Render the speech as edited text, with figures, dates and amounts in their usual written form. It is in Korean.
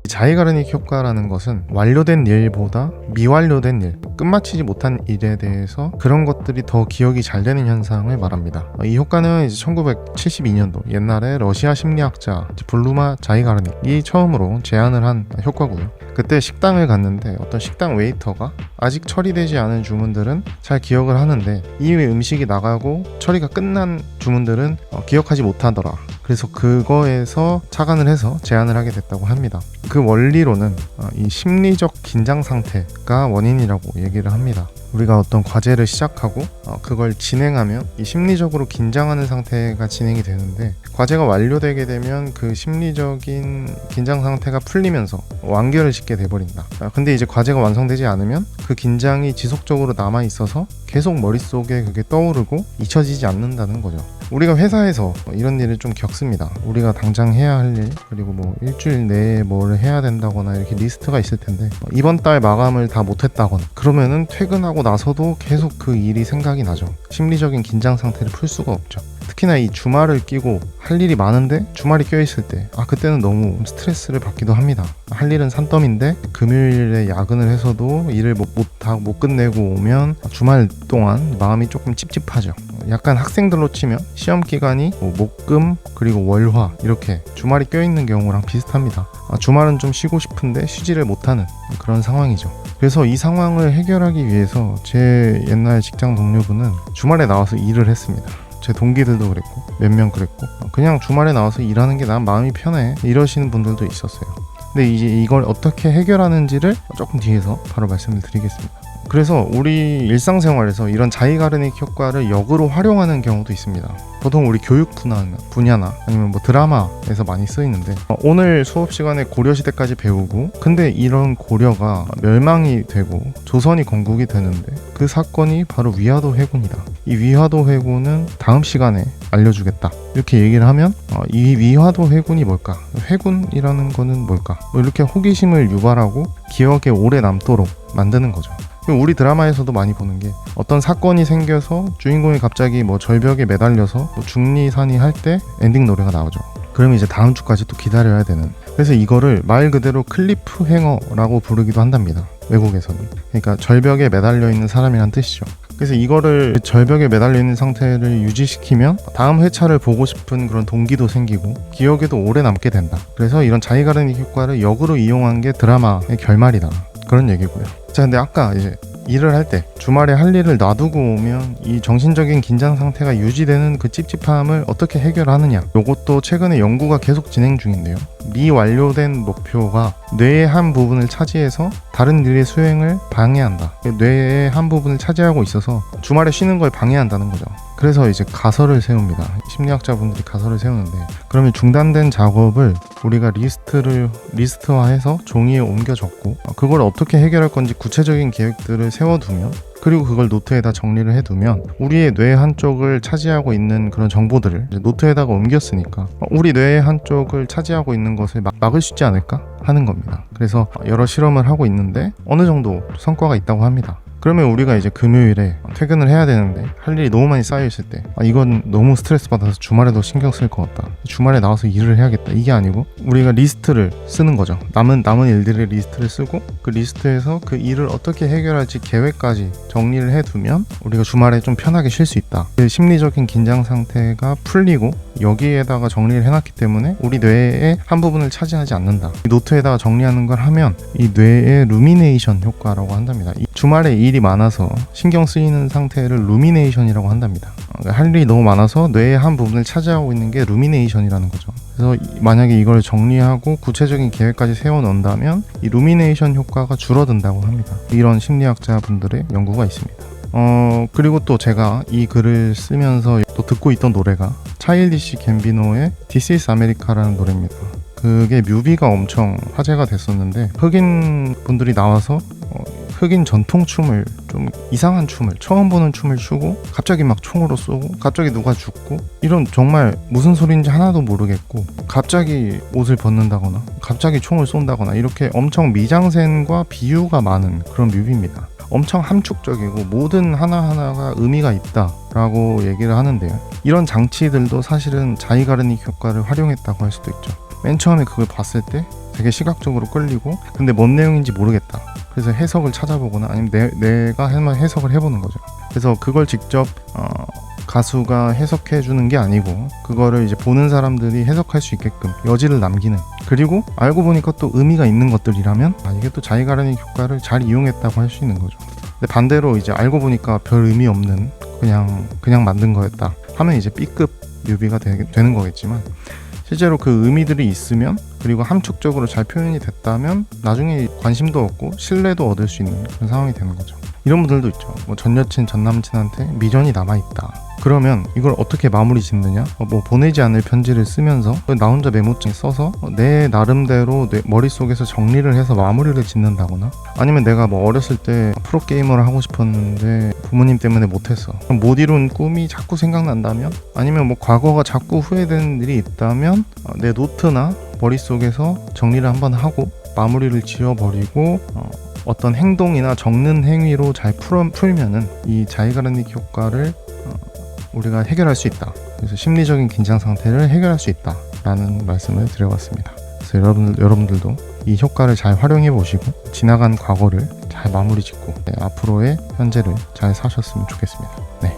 자이가르닉 효과라는 것은 완료된 일보다 미완료된 일, 끝마치지 못한 일에 대해서 그런 것들이 더 기억이 잘 되는 현상을 말합니다. 이 효과는 이제 1972년도 옛날에 러시아 심리학자 블루마 자이가르닉이 처음으로 제안을 한 효과고요. 그때 식당을 갔는데 어떤 식당 웨이터가 아직 처리되지 않은 주문들은 잘 기억을 하는데 이미 음식이 나가고 처리가 끝난 주문들은 기억하지 못하더라. 그래서 그거에서 착안을 해서 제안을 하게 됐다고 합니다. 그 원리로는 이 심리적 긴장 상태가 원인이라고 얘기를 합니다. 우리가 어떤 과제를 시작하고 그걸 진행하면 이 심리적으로 긴장하는 상태가 진행이 되는데 과제가 완료되게 되면 그 심리적인 긴장 상태가 풀리면서 완결을 짓게 돼버린다. 근데 이제 과제가 완성되지 않으면 그 긴장이 지속적으로 남아있어서 계속 머릿속에 그게 떠오르고 잊혀지지 않는다는 거죠. 우리가 회사에서 이런 일을 좀 겪습니다. 우리가 당장 해야 할 일, 그리고 뭐 일주일 내에 뭘 해야 된다거나 이렇게 리스트가 있을 텐데 이번 달 마감을 다 못했다거나 그러면은 퇴근하고 나서도 계속 그 일이 생각이 나죠. 심리적인 긴장 상태를 풀 수가 없죠. 특히나 이 주말을 끼고 할 일이 많은데 주말이 껴있을 때 그때는 너무 스트레스를 받기도 합니다. 할 일은 산더미인데 금요일에 야근을 해서도 일을 못 끝내고 오면 주말 동안 마음이 조금 찝찝하죠. 약간 학생들로 치면 시험 기간이 목금 그리고 월화 이렇게 주말이 껴있는 경우랑 비슷합니다. 주말은 좀 쉬고 싶은데 쉬지를 못하는 그런 상황이죠. 그래서 이 상황을 해결하기 위해서 제 옛날 직장 동료분은 주말에 나와서 일을 했습니다. 제 동기들도 그랬고 몇 명 그랬고 그냥 주말에 나와서 일하는 게 난 마음이 편해 이러시는 분들도 있었어요. 근데 이제 이걸 어떻게 해결하는지를 조금 뒤에서 바로 말씀을 드리겠습니다. 그래서 우리 일상생활에서 이런 자이가르닉 효과를 역으로 활용하는 경우도 있습니다. 보통 우리 교육 분야나 아니면 뭐 드라마에서 많이 쓰이는데 오늘 수업 시간에 고려시대까지 배우고 근데 이런 고려가 멸망이 되고 조선이 건국이 되는데 그 사건이 바로 위화도 해군이다. 이 위화도 해군은 다음 시간에 알려주겠다. 이렇게 얘기를 하면 이 위화도 해군이 뭘까? 해군이라는 거는 뭘까? 뭐 이렇게 호기심을 유발하고 기억에 오래 남도록 만드는 거죠. 우리 드라마에서도 많이 보는 게 어떤 사건이 생겨서 주인공이 갑자기 뭐 절벽에 매달려서 중리산이 할 때 엔딩 노래가 나오죠. 그러면 이제 다음 주까지 또 기다려야 되는. 그래서 이거를 말 그대로 클리프 행어라고 부르기도 한답니다. 외국에서는. 그러니까 절벽에 매달려 있는 사람이란 뜻이죠. 그래서 이거를 절벽에 매달려 있는 상태를 유지시키면 다음 회차를 보고 싶은 그런 동기도 생기고 기억에도 오래 남게 된다. 그래서 이런 자이가르닉 효과를 역으로 이용한 게 드라마의 결말이다. 그런 얘기고요. 자, 근데 아까 이제 일을 할 때 주말에 할 일을 놔두고 오면 이 정신적인 긴장 상태가 유지되는 그 찝찝함을 어떻게 해결하느냐, 요것도 최근에 연구가 계속 진행 중인데요. 미완료된 목표가 뇌의 한 부분을 차지해서 다른 일의 수행을 방해한다. 뇌의 한 부분을 차지하고 있어서 주말에 쉬는 걸 방해한다는 거죠. 그래서 이제 가설을 세웁니다. 심리학자분들이 가설을 세우는데 그러면 중단된 작업을 우리가 리스트화해서 종이에 옮겨 적고 그걸 어떻게 해결할 건지 구체적인 계획들을 세워두면 그리고 그걸 노트에다 정리를 해두면 우리의 뇌 한쪽을 차지하고 있는 그런 정보들을 노트에다가 옮겼으니까 우리 뇌의 한쪽을 차지하고 있는 것을 막을 수 있지 않을까 하는 겁니다. 그래서 여러 실험을 하고 있는데 어느 정도 성과가 있다고 합니다. 그러면 우리가 이제 금요일에 퇴근을 해야 되는데 할 일이 너무 많이 쌓여있을 때 이건 너무 스트레스 받아서 주말에도 신경 쓸 것 같다. 주말에 나와서 일을 해야겠다. 이게 아니고 우리가 리스트를 쓰는 거죠. 남은 일들의 리스트를 쓰고 그 리스트에서 그 일을 어떻게 해결할지 계획까지 정리를 해두면 우리가 주말에 좀 편하게 쉴 수 있다. 그 심리적인 긴장 상태가 풀리고 여기에다가 정리를 해놨기 때문에 우리 뇌의 한 부분을 차지하지 않는다. 노트에다가 정리하는 걸 하면 이 뇌의 루미네이션 효과라고 한답니다. 이 주말에 일이 많아서 신경 쓰이는 상태를 루미네이션이라고 한답니다. 할 일이 너무 많아서 뇌의 한 부분을 차지하고 있는 게 루미네이션이라는 거죠. 그래서 만약에 이걸 정리하고 구체적인 계획까지 세워놓는다면 이 루미네이션 효과가 줄어든다고 합니다. 이런 심리학자분들의 연구가 있습니다. 그리고 또 제가 이 글을 쓰면서 또 듣고 있던 노래가 차일디시 갬비노의 This is America라는 노래입니다. 그게 뮤비가 엄청 화제가 됐었는데 흑인 분들이 나와서 흑인 전통춤을 좀 이상한 춤을 처음 보는 춤을 추고 갑자기 막 총으로 쏘고 갑자기 누가 죽고 이런 정말 무슨 소리인지 하나도 모르겠고 갑자기 옷을 벗는다거나 갑자기 총을 쏜다거나 이렇게 엄청 미장센과 비유가 많은 그런 뮤비입니다. 엄청 함축적이고 모든 하나하나가 의미가 있다라고 얘기를 하는데요. 이런 장치들도 사실은 자이가르닉 효과를 활용했다고 할 수도 있죠. 맨 처음에 그걸 봤을 때 되게 시각적으로 끌리고 근데 뭔 내용인지 모르겠다. 그래서 해석을 찾아보거나 아니면 내가 한번 해석을 해보는 거죠. 그래서 그걸 직접 가수가 해석해 주는 게 아니고 그거를 이제 보는 사람들이 해석할 수 있게끔 여지를 남기는, 그리고 알고 보니까 또 의미가 있는 것들이라면 이게 또 자이가라닉 효과를 잘 이용했다고 할 수 있는 거죠. 근데 반대로 이제 알고 보니까 별 의미 없는 그냥 만든 거였다 하면 이제 B급 뮤비가 되는 거겠지만, 실제로 그 의미들이 있으면 그리고 함축적으로 잘 표현이 됐다면 나중에 관심도 얻고 신뢰도 얻을 수 있는 그런 상황이 되는 거죠. 이런 분들도 있죠. 뭐 전 여친 전 남친한테 미련이 남아있다. 그러면 이걸 어떻게 마무리 짓느냐? 뭐 보내지 않을 편지를 쓰면서 나 혼자 메모장에 써서 내 나름대로 내 머릿속에서 정리를 해서 마무리를 짓는다거나, 아니면 내가 뭐 어렸을 때 프로게이머를 하고 싶었는데 부모님 때문에 못했어. 그럼 못 이룬 꿈이 자꾸 생각난다면, 아니면 뭐 과거가 자꾸 후회되는 일이 있다면 내 노트나 머릿속에서 정리를 한번 하고 마무리를 지어버리고 어떤 행동이나 적는 행위로 잘 풀면은 이 자이가라닉 효과를 우리가 해결할 수 있다. 그래서 심리적인 긴장 상태를 해결할 수 있다 라는 말씀을 드려봤습니다. 그래서 여러분들도 이 효과를 잘 활용해 보시고 지나간 과거를 잘 마무리 짓고 앞으로의 현재를 잘 사셨으면 좋겠습니다. 네,